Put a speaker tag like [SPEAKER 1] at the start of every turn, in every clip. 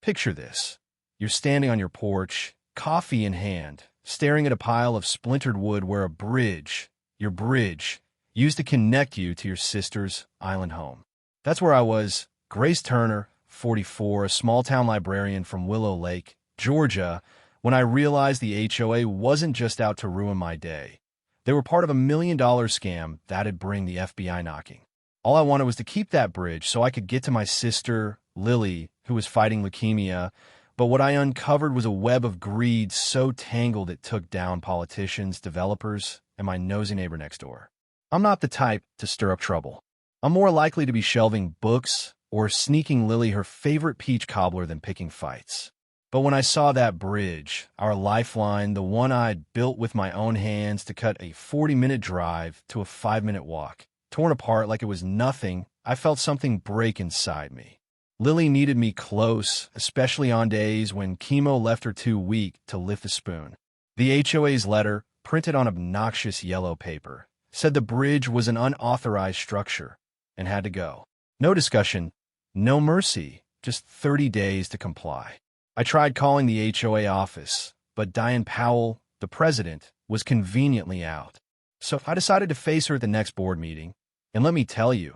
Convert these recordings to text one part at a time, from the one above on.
[SPEAKER 1] Picture this. You're standing on your porch, coffee in hand, staring at a pile of splintered wood where your bridge, used to connect you to your sister's island home. That's where I was. Grace Turner, 44, a small-town librarian from Willow Lake, Georgia, when I realized the HOA wasn't just out to ruin my day. They were part of a $1 million scam that'd bring the FBI knocking. All I wanted was to keep that bridge so I could get to my sister, Lily, who was fighting leukemia, but what I uncovered was a web of greed so tangled it took down politicians, developers, and my nosy neighbor next door. I'm not the type to stir up trouble. I'm more likely to be shelving books or sneaking Lily her favorite peach cobbler than picking fights. But when I saw that bridge, our lifeline, the one I'd built with my own hands to cut a 40-minute drive to a 5-minute walk, torn apart like it was nothing, I felt something break inside me. Lily needed me close, especially on days when chemo left her too weak to lift a spoon. The HOA's letter, printed on obnoxious yellow paper, said the bridge was an unauthorized structure and had to go. No discussion, no mercy, just 30 days to comply. I tried calling the HOA office, but Diane Powell, the president, was conveniently out. So I decided to face her at the next board meeting, and let me tell you,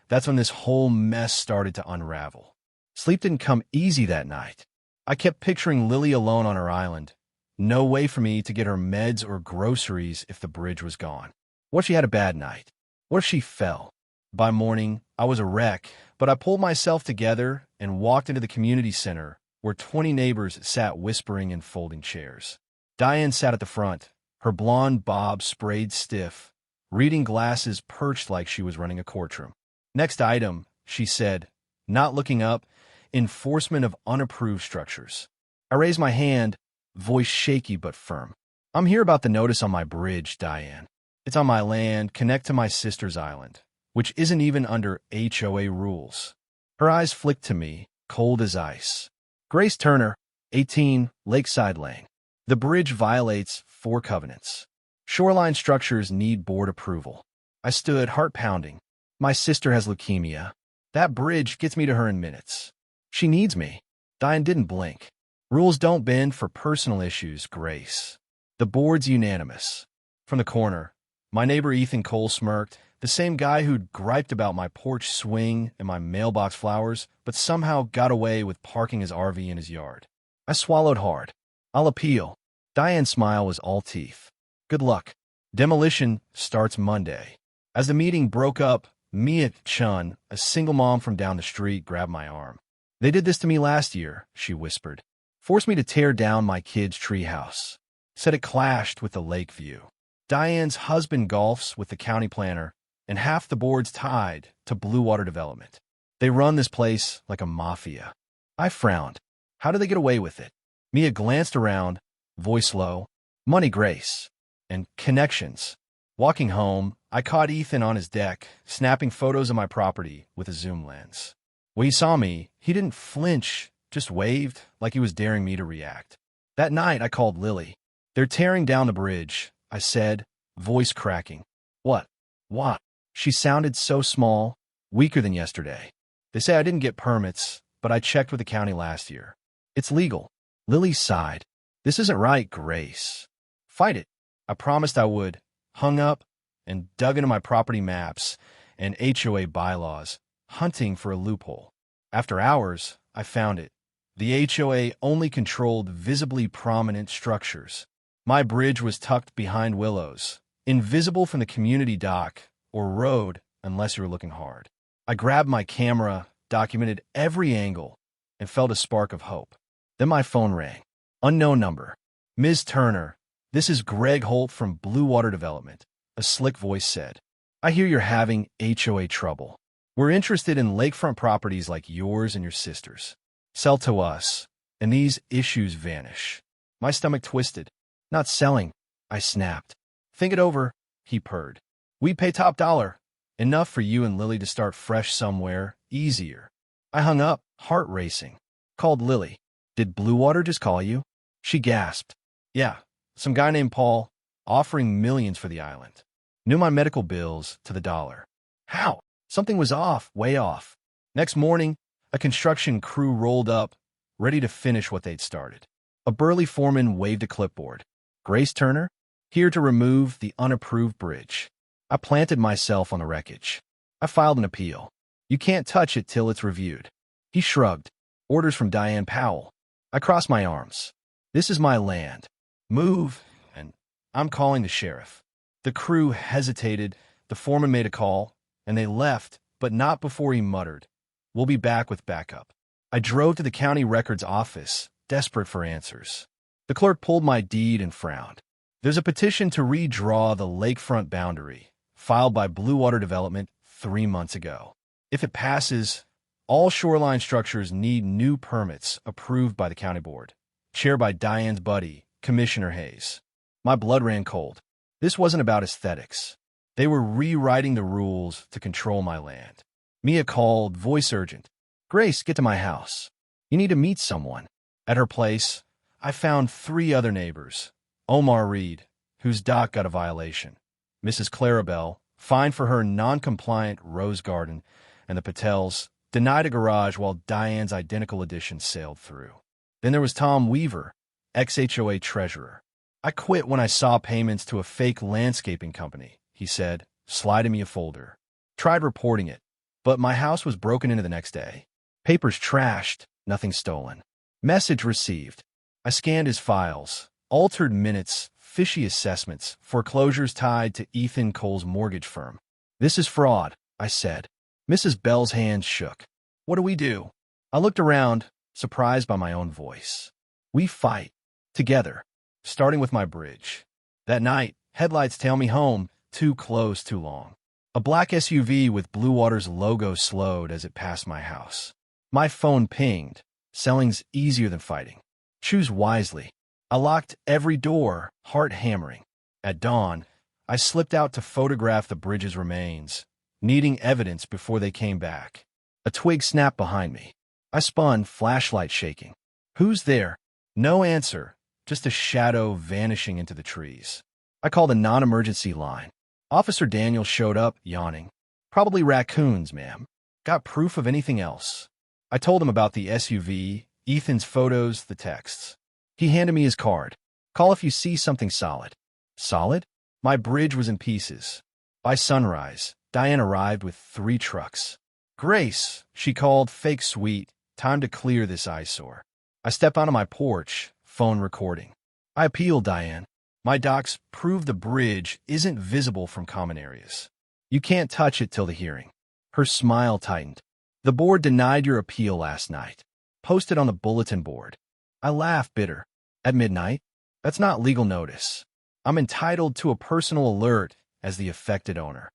[SPEAKER 1] that's when this whole mess started to unravel. Sleep didn't come easy that night. I kept picturing Lily alone on her island. No way for me to get her meds or groceries if the bridge was gone. What if she had a bad night? What if she fell? By morning, I was a wreck, but I pulled myself together and walked into the community center, where 20 neighbors sat whispering in folding chairs. Diane sat at the front, her blonde bob sprayed stiff, reading glasses perched like she was running a courtroom. Next item, she said, not looking up, enforcement of unapproved structures. I raised my hand, voice shaky but firm. I'm here about the notice on my bridge, Diane. It's on my land, connect to my sister's island, which isn't even under HOA rules. Her eyes flicked to me, cold as ice. Grace Turner, 18, Lakeside Lane. The bridge violates 4 covenants. Shoreline structures need board approval. I stood, heart pounding. My sister has leukemia. That bridge gets me to her in minutes. She needs me. Diane didn't blink. Rules don't bend for personal issues, Grace. The board's unanimous. From the corner, my neighbor Ethan Cole smirked, the same guy who'd griped about my porch swing and my mailbox flowers, but somehow got away with parking his RV in his yard. I swallowed hard. I'll appeal. Diane's smile was all teeth. Good luck. Demolition starts Monday. As the meeting broke up, Mia Chun, a single mom from down the street, grabbed my arm. They did this to me last year, she whispered. Forced me to tear down my kid's treehouse. Said it clashed with the lake view. Diane's husband golfs with the county planner, and half the board's tied to Blue Water Development. They run this place like a mafia. I frowned. How do they get away with it? Mia glanced around, voice low. Money, Grace. And connections. Walking home, I caught Ethan on his deck, snapping photos of my property with a zoom lens. When he saw me, he didn't flinch, just waved like he was daring me to react. That night, I called Lily. They're tearing down the bridge, I said, voice cracking. What? What? She sounded so small, weaker than yesterday. They say I didn't get permits, but I checked with the county last year. It's legal. Lily sighed. This isn't right, Grace. Fight it. I promised I would. Hung up and dug into my property maps and HOA bylaws, hunting for a loophole. After hours, I found it. The HOA only controlled visibly prominent structures. My bridge was tucked behind willows, invisible from the community dock or road unless you were looking hard. I grabbed my camera, documented every angle, and felt a spark of hope. Then my phone rang. Unknown number. Ms. Turner, this is Greg Holt from Blue Water Development, a slick voice said. I hear you're having HOA trouble. We're interested in lakefront properties like yours and your sister's. Sell to us, and these issues vanish. My stomach twisted. Not selling, I snapped. Think it over, he purred. We'd pay top dollar. Enough for you and Lily to start fresh somewhere, easier. I hung up, heart racing. Called Lily. Did Blue Water just call you? She gasped. Yeah, some guy named Paul, offering millions for the island. Knew my medical bills to the dollar. How? Something was off, way off. Next morning, a construction crew rolled up, ready to finish what they'd started. A burly foreman waved a clipboard. Grace Turner, here to remove the unapproved bridge. I planted myself on the wreckage. I filed an appeal. You can't touch it till it's reviewed. He shrugged. Orders from Diane Powell. I crossed my arms. This is my land. Move, and I'm calling the sheriff. The crew hesitated. The foreman made a call, and they left, but not before he muttered, "We'll be back with backup." I drove to the county records office, desperate for answers. The clerk pulled my deed and frowned. There's a petition to redraw the lakefront boundary, filed by Blue Water Development 3 months ago. If it passes, all shoreline structures need new permits approved by the county board. Chaired by Diane's buddy, Commissioner Hayes. My blood ran cold. This wasn't about aesthetics. They were rewriting the rules to control my land. Mia called, voice urgent. Grace, get to my house. You need to meet someone. At her place, I found 3 other neighbors. Omar Reed, whose dock got a violation. Mrs. Clarabelle, fined for her non-compliant rose garden. And the Patels, denied a garage while Diane's identical addition sailed through. Then there was Tom Weaver, ex-HOA treasurer. I quit when I saw payments to a fake landscaping company, he said, sliding me a folder. Tried reporting it, but my house was broken into the next day. Papers trashed, nothing stolen. Message received. I scanned his files, altered minutes, fishy assessments, foreclosures tied to Ethan Cole's mortgage firm. This is fraud, I said. Mrs. Bell's hands shook. What do we do? I looked around, surprised by my own voice. We fight. Together. Starting with my bridge. That night, headlights tail me home, too close, too long. A black SUV with Blue Water's logo slowed as it passed my house. My phone pinged. Selling's easier than fighting. Choose wisely. I locked every door, heart hammering. At dawn, I slipped out to photograph the bridge's remains, needing evidence before they came back. A twig snapped behind me. I spun, flashlight shaking. Who's there? No answer, just a shadow vanishing into the trees. I called a non-emergency line. Officer Daniel showed up, yawning. Probably raccoons, ma'am. Got proof of anything else? I told him about the SUV, Ethan's photos, the texts. He handed me his card. Call if you see something solid. Solid? My bridge was in pieces. By sunrise, Diane arrived with 3 trucks. Grace, she called, fake sweet, time to clear this eyesore. I stepped onto my porch, phone recording. I appealed, Diane. My docs prove the bridge isn't visible from common areas. You can't touch it till the hearing. Her smile tightened. The board denied your appeal last night. Posted on the bulletin board. I laughed, bitter. At midnight? That's not legal notice. I'm entitled to a personal alert as the affected owner.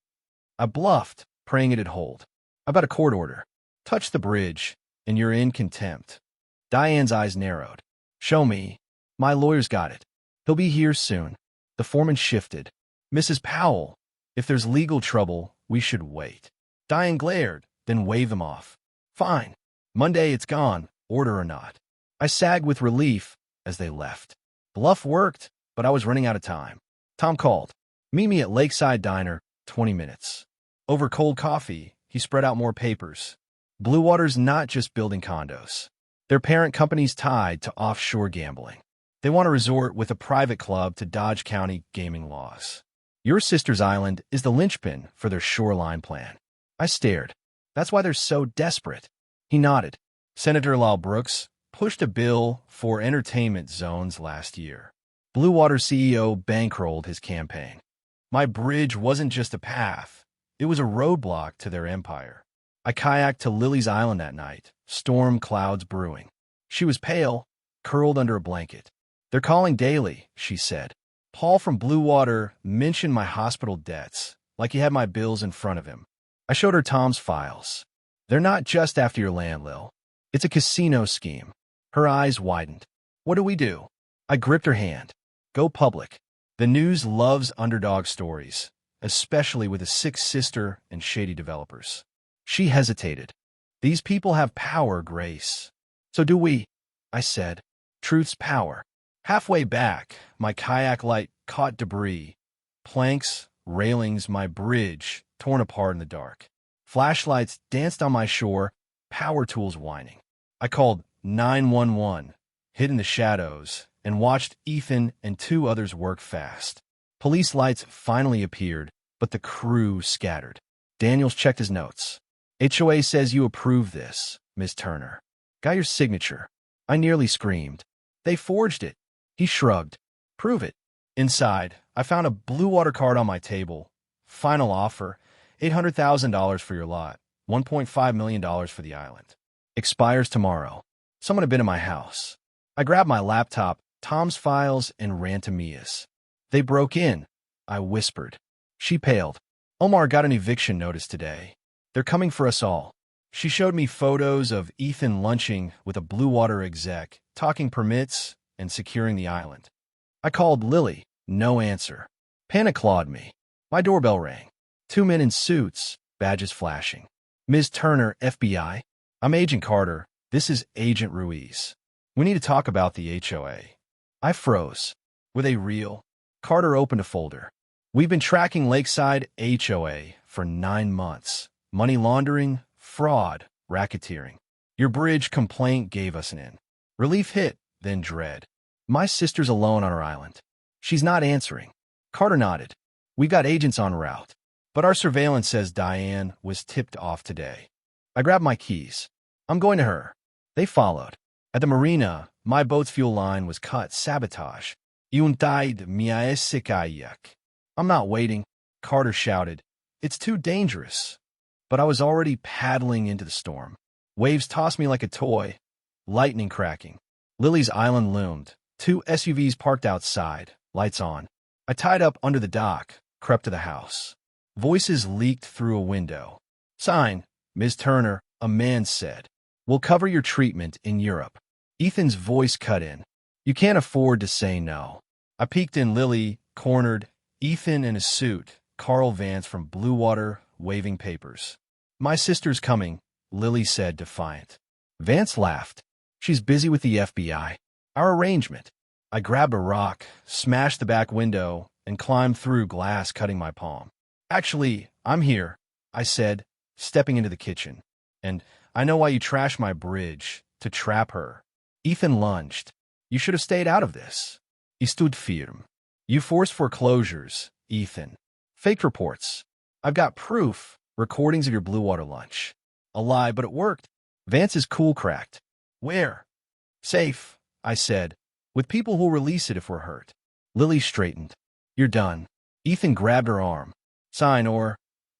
[SPEAKER 1] I bluffed, praying it'd hold. I got a court order. Touch the bridge, and you're in contempt. Diane's eyes narrowed. Show me. My lawyer's got it. He'll be here soon. The foreman shifted. Mrs. Powell, if there's legal trouble, we should wait. Diane glared, then waved them off. Fine. Monday it's gone, order or not. I sagged with relief as they left. Bluff worked, but I was running out of time. Tom called. Meet me at Lakeside Diner, 20 minutes. Over cold coffee, he spread out more papers. Blue Water's not just building condos. Their parent company's tied to offshore gambling. They want a resort with a private club to dodge county gaming laws. Your sister's island is the linchpin for their shoreline plan. I stared. That's why they're so desperate. He nodded. Senator Lyle Brooks pushed a bill for entertainment zones last year. Blue Water CEO bankrolled his campaign. My bridge wasn't just a path. It was a roadblock to their empire. I kayaked to Lily's Island that night, storm clouds brewing. She was pale, curled under a blanket. They're calling daily, she said. Paul from Blue Water mentioned my hospital debts, like he had my bills in front of him. I showed her Tom's files. They're not just after your land, Lil. It's a casino scheme. Her eyes widened. What do we do? I gripped her hand. Go public. The news loves underdog stories, especially with a sick sister and shady developers. She hesitated. These people have power, Grace. So do we, I said. Truth's power. Halfway back, my kayak light caught debris. Planks, railings, my bridge, torn apart in the dark. Flashlights danced on my shore, power tools whining. I called 911, hid in the shadows, and watched Ethan and two others work fast. Police lights finally appeared, but the crew scattered. Daniels checked his notes. HOA says you approve this, Ms. Turner. Got your signature. I nearly screamed. They forged it. He shrugged. Prove it. Inside, I found a blue water card on my table. Final offer, $800,000 for your lot, $1.5 million for the island. Expires tomorrow. Someone had been in my house. I grabbed my laptop, Tom's files, and ran to Mia's. They broke in, I whispered. She paled. Omar got an eviction notice today. They're coming for us all. She showed me photos of Ethan lunching with a Blue Water exec, talking permits and securing the island. I called Lily. No answer. Panic clawed me. My doorbell rang. Two men in suits, badges flashing. Ms. Turner, FBI. I'm Agent Carter. This is Agent Ruiz. We need to talk about the HOA. I froze. Were they real? Carter opened a folder. We've been tracking Lakeside HOA for 9 months. Money laundering, fraud, racketeering. Your bridge complaint gave us an in. Relief hit, then dread. My sister's alone on her island. She's not answering. Carter nodded. We've got agents en route. But our surveillance says Diane was tipped off today. I grabbed my keys. I'm going to her. They followed. At the marina, my boat's fuel line was cut, sabotage. Iuntide miaesikayak. I'm not waiting, Carter shouted. It's too dangerous. But I was already paddling into the storm. Waves tossed me like a toy. Lightning cracking. Lily's island loomed. 2 SUVs parked outside, lights on. I tied up under the dock, crept to the house. Voices leaked through a window. Sign, Ms. Turner, a man said. We'll cover your treatment in Europe. Ethan's voice cut in. You can't afford to say no. I peeked in. Lily, cornered, Ethan in a suit, Carl Vance from Blue Water, waving papers. My sister's coming, Lily said, defiant. Vance laughed. She's busy with the FBI. Our arrangement. I grabbed a rock, smashed the back window, and climbed through glass, cutting my palm. Actually, I'm here, I said, stepping into the kitchen. And I know why you trashed my bridge, to trap her. Ethan lunged. You should have stayed out of this. He stood firm. You forced foreclosures, Ethan. Faked reports. I've got proof, recordings of your Blue Water lunch. A lie, but it worked. Vance's cool cracked. Where? Safe, I said, with people who'll release it if we're hurt. Lily straightened. You're done. Ethan grabbed her arm. Sign or...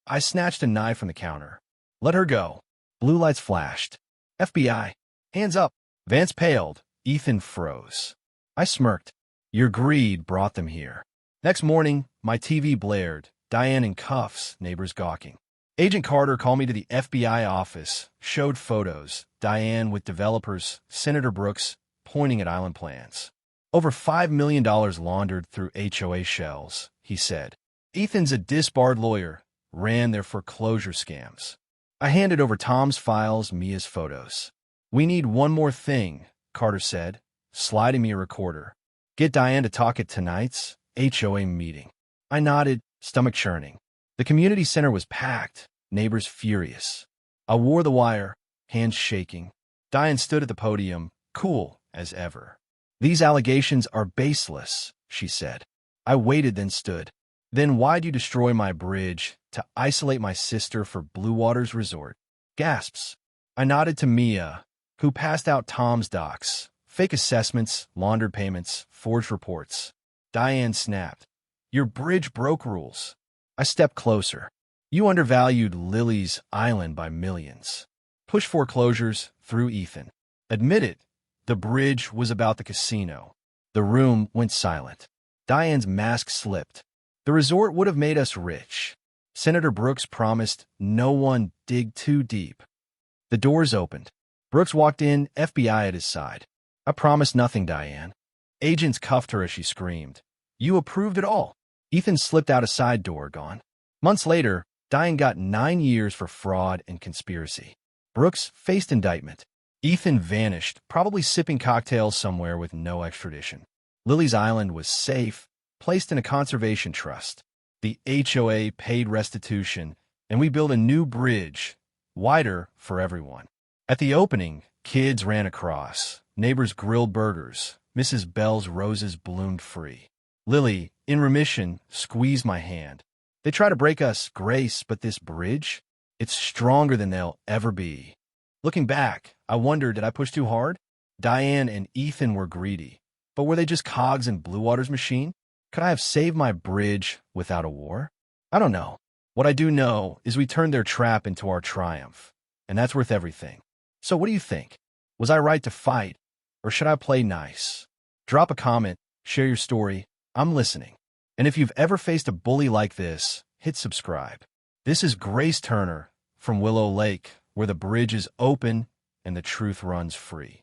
[SPEAKER 1] I snatched a knife from the counter. Let her go. Blue lights flashed. FBI. Hands up. Vance paled. Ethan froze. I smirked. Your greed brought them here. Next morning, my TV blared. Diane in cuffs, neighbors gawking. Agent Carter called me to the FBI office, showed photos. Diane with developers, Senator Brooks, pointing at island plans. Over $5 million laundered through HOA shells, he said. Ethan's a disbarred lawyer, ran their foreclosure scams. I handed over Tom's files, Mia's photos. We need one more thing, Carter said, sliding me a recorder. Get Diane to talk at tonight's HOA meeting. I nodded, stomach churning. The community center was packed, neighbors furious. I wore the wire, hands shaking. Diane stood at the podium, cool as ever. These allegations are baseless, she said. I waited, then stood. Then why'd you destroy my bridge to isolate my sister for Blue Water's resort? Gasps. I nodded to Mia, who passed out Tom's docs, fake assessments, laundered payments, forged reports. Diane snapped. Your bridge broke rules. I stepped closer. You undervalued Lily's island by millions. Push foreclosures through Ethan. Admit it. The bridge was about the casino. The room went silent. Diane's mask slipped. The resort would have made us rich. Senator Brooks promised no one dig too deep. The doors opened. Brooks walked in, FBI at his side. I promised nothing, Diane. Agents cuffed her as she screamed. You approved it all. Ethan slipped out a side door, gone. Months later, Diane got 9 years for fraud and conspiracy. Brooks faced indictment. Ethan vanished, probably sipping cocktails somewhere with no extradition. Lily's island was safe, placed in a conservation trust. The HOA paid restitution, and we built a new bridge, wider for everyone. At the opening, Kids ran across. Neighbors grilled burgers. Mrs. Bell's roses bloomed free. Lily, in remission, squeezed my hand. They try to break us, Grace, but this bridge? It's stronger than they'll ever be. Looking back, I wonder, did I push too hard? Diane and Ethan were greedy. But were they just cogs in Bluewater's machine? Could I have saved my bridge without a war? I don't know. What I do know is we turned their trap into our triumph. And that's worth everything. So what do you think? Was I right to fight? Or should I play nice? Drop a comment, share your story. I'm listening. And if you've ever faced a bully like this, hit subscribe. This is Grace Turner from Willow Lake, where the bridge is open and the truth runs free.